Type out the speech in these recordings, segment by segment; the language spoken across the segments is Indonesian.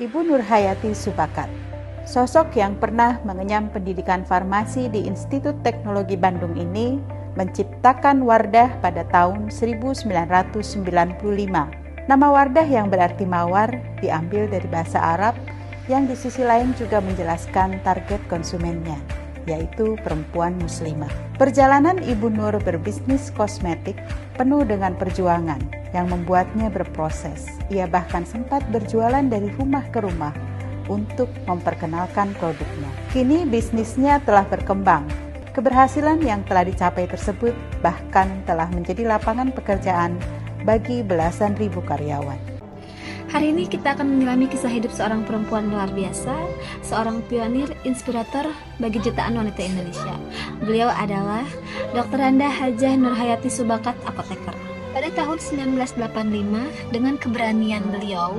Ibu Nurhayati Subakat, sosok yang pernah mengenyam pendidikan farmasi di Institut Teknologi Bandung ini menciptakan Wardah pada tahun 1995. Nama Wardah yang berarti mawar diambil dari bahasa Arab yang di sisi lain juga menjelaskan target konsumennya, yaitu perempuan muslimah. Perjalanan Ibu Nur berbisnis kosmetik penuh dengan perjuangan yang membuatnya berproses. Ia bahkan sempat berjualan dari rumah ke rumah untuk memperkenalkan produknya. Kini bisnisnya telah berkembang. Keberhasilan yang telah dicapai tersebut bahkan telah menjadi lapangan pekerjaan bagi belasan ribu karyawan. Hari ini kita akan menyelami kisah hidup seorang perempuan luar biasa, seorang pionir inspirator bagi jutaan wanita Indonesia. Beliau adalah Dr. Randa Hajah Nurhayati Subakat, apoteker. Pada tahun 1985, dengan keberanian beliau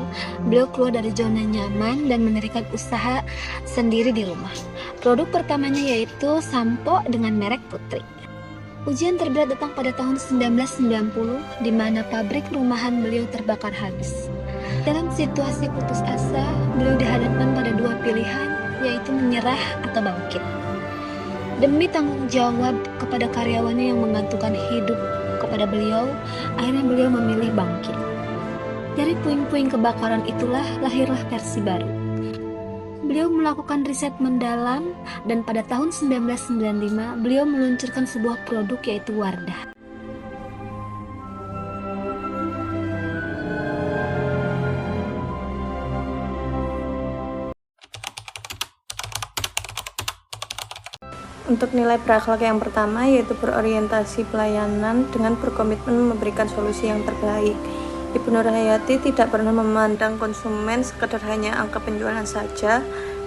keluar dari zona nyaman dan mendirikan usaha sendiri di rumah. Produk pertamanya yaitu sampo dengan merek Putri. Ujian terberat datang pada tahun 1990, di mana pabrik rumahan beliau terbakar habis. Dalam situasi putus asa, beliau dihadapkan pada dua pilihan, yaitu menyerah atau bangkit. Demi tanggung jawab kepada karyawannya yang menggantungkan hidup kepada beliau, akhirnya beliau memilih bangkit. Dari puing-puing kebakaran itulah lahirlah versi baru. Beliau melakukan riset mendalam dan pada tahun 1995 beliau meluncurkan sebuah produk yaitu Wardah. Untuk nilai berakhlak yang pertama yaitu berorientasi pelayanan dengan berkomitmen memberikan solusi yang terbaik. Ibu Nurhayati tidak pernah memandang konsumen sekedar hanya angka penjualan saja,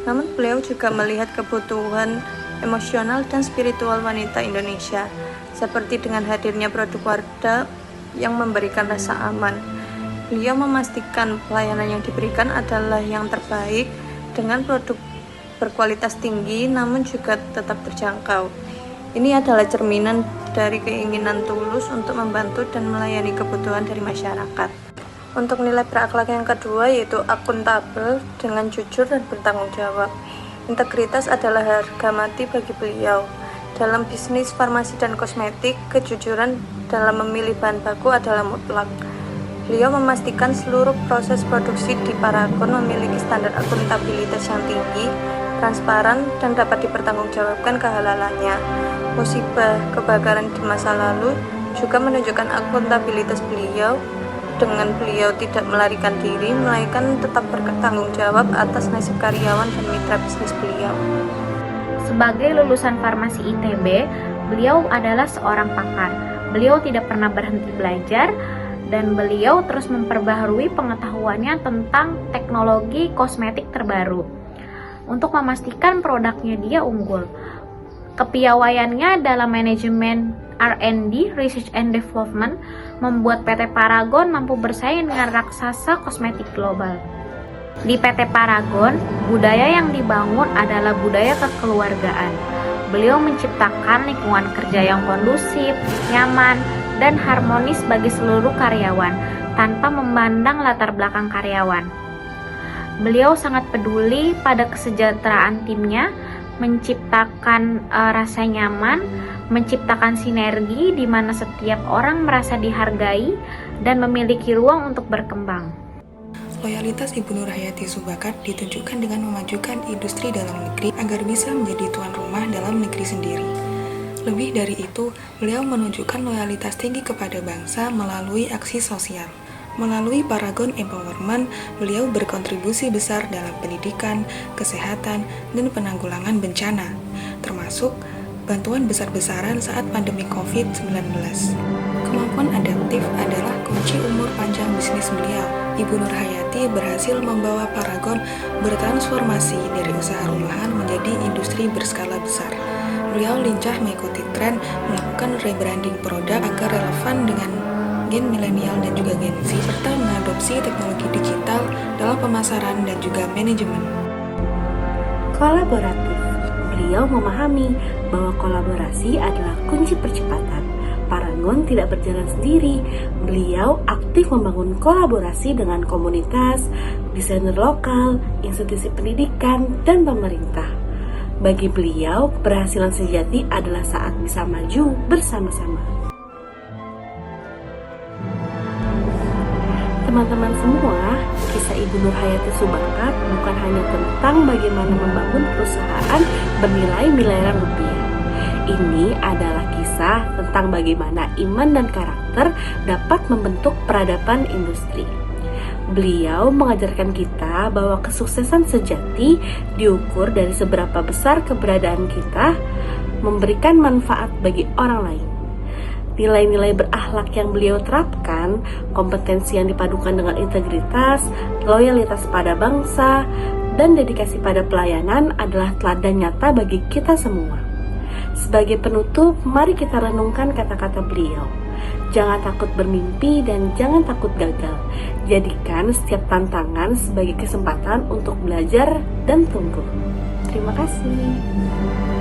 namun beliau juga melihat kebutuhan emosional dan spiritual wanita Indonesia, seperti dengan hadirnya produk Wardah yang memberikan rasa aman. Beliau memastikan pelayanan yang diberikan adalah yang terbaik dengan produk berkualitas tinggi namun juga tetap terjangkau. Ini adalah cerminan dari keinginan tulus untuk membantu dan melayani kebutuhan dari masyarakat. Untuk nilai berakhlak yang kedua yaitu akuntabel dengan jujur dan bertanggung jawab. Integritas adalah harga mati bagi beliau. Dalam bisnis farmasi dan kosmetik, kejujuran dalam memilih bahan baku adalah mutlak. Beliau memastikan seluruh proses produksi di Paragon memiliki standar akuntabilitas yang tinggi, transparan, dan dapat dipertanggungjawabkan kehalalannya. Musibah kebakaran di masa lalu juga menunjukkan akuntabilitas beliau, dengan beliau tidak melarikan diri, melainkan tetap bertanggung jawab atas nasib karyawan dan mitra bisnis beliau. Sebagai lulusan farmasi ITB, beliau adalah seorang pakar. Beliau tidak pernah berhenti belajar, dan beliau terus memperbaharui pengetahuannya tentang teknologi kosmetik terbaru untuk memastikan produknya dia unggul. Kepiawaiannya dalam manajemen R&D, Research and Development, membuat PT Paragon mampu bersaing dengan raksasa kosmetik global. Di PT Paragon, budaya yang dibangun adalah budaya kekeluargaan. Beliau menciptakan lingkungan kerja yang kondusif, nyaman, dan harmonis bagi seluruh karyawan, tanpa memandang latar belakang karyawan. Beliau sangat peduli pada kesejahteraan timnya, menciptakan rasa nyaman, menciptakan sinergi di mana setiap orang merasa dihargai dan memiliki ruang untuk berkembang. Loyalitas Ibu Nurhayati Subakat ditunjukkan dengan memajukan industri dalam negeri agar bisa menjadi tuan rumah dalam negeri sendiri. Lebih dari itu, beliau menunjukkan loyalitas tinggi kepada bangsa melalui aksi sosial. Melalui Paragon Empowerment, beliau berkontribusi besar dalam pendidikan, kesehatan, dan penanggulangan bencana, termasuk bantuan besar-besaran saat pandemi COVID-19. Kemampuan adaptif adalah kunci umur panjang bisnis beliau. Ibu Nurhayati berhasil membawa Paragon bertransformasi dari usaha rumahan menjadi industri berskala besar. Beliau lincah mengikuti tren, melakukan rebranding produk agar relevan dengan gen milenial dan juga Gen Z, serta mengadopsi teknologi digital dalam pemasaran dan juga manajemen. Kolaboratif. Beliau memahami bahwa kolaborasi adalah kunci percepatan. Parangon tidak berjalan sendiri. Beliau aktif membangun kolaborasi dengan komunitas, desainer lokal, institusi pendidikan, dan pemerintah. Bagi beliau, keberhasilan sejati adalah saat bisa maju bersama-sama. Teman-teman semua, kisah Ibu Nurhayati Subakar bukan hanya tentang bagaimana membangun perusahaan bernilai miliaran rupiah. Ini adalah kisah tentang bagaimana iman dan karakter dapat membentuk peradaban industri. Beliau mengajarkan kita bahwa kesuksesan sejati diukur dari seberapa besar keberadaan kita memberikan manfaat bagi orang lain. Nilai-nilai berakhlak yang beliau terapkan, kompetensi yang dipadukan dengan integritas, loyalitas pada bangsa, dan dedikasi pada pelayanan adalah teladan nyata bagi kita semua. Sebagai penutup, mari kita renungkan kata-kata beliau. Jangan takut bermimpi dan jangan takut gagal. Jadikan setiap tantangan sebagai kesempatan untuk belajar dan tumbuh. Terima kasih.